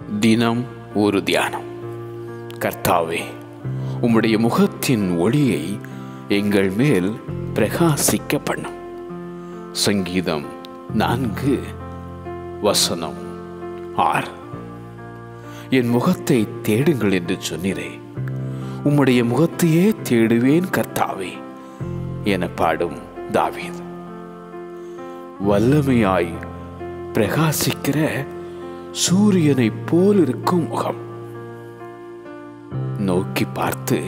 தினம் ஒரு தியானம். கர்த்தாவே, உம்முடைய முகத்தின் ஒளியை எங்கள் மேல் பிரகாசிக்க பண்ணும். சங்கீதம் 4:6. என் முகத்தை தேடுங்கள் என்று சொன்னீரே, உம்முடைய முகத்தையே தேடுவேன் கர்த்தாவே என பாடும் தாவீது. வல்லமையாய் பிரகாசிக்கிற சூரியனைப் போல் இருக்கும் முகம் நோக்கி பார்த்து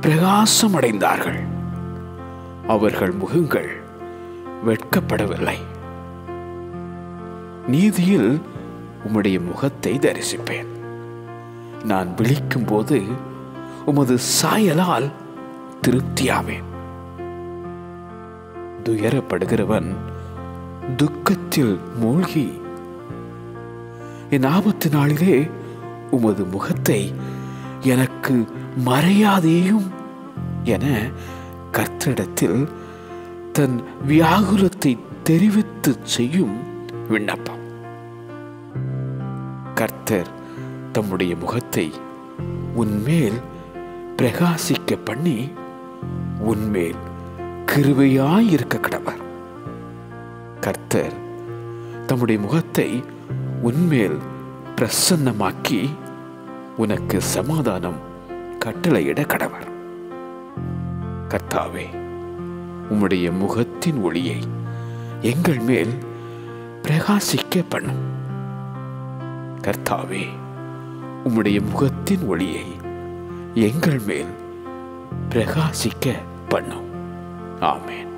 பிரகாசம் அடைந்தார்கள். அவர்கள் முகங்கள் வெட்கப்படவில்லை. நீதியில் உம்முடைய முகத்தை தரிசிப்பேன். நான் விழிக்கும் போது உமது சாயலால் திருப்தியாவேன். துயரப்படுகிறவன் துக்கத்தில் மூழ்கி, என் ஆபத்து நாளிலே உமது முகத்தை எனக்கு மறையாதேயும் என கர்த்தரிடத்தில் தன் வியாகுலத்தை தெரிவித்து செய்யும் விண்ணப்பம். கர்த்தர் தம்முடைய முகத்தை உன்மேல் பிரகாசிக்க பண்ணி உன்மேல் கிருபையாயிருக்க கடவர். கர்த்தர் தம்முடைய முகத்தை உன்மேல் பிரசன்னமாக்கி உனக்கு சமாதானம் கட்டளையிட கடவர். கர்த்தாவே, உம்முடைய முகத்தின் ஒளியை எங்கள் மேல் பிரகாசிக்க பண்ணும். கர்த்தாவே, உம்முடைய முகத்தின் ஒளியை எங்கள் மேல் பிரகாசிக்க பண்ணும். ஆமென்.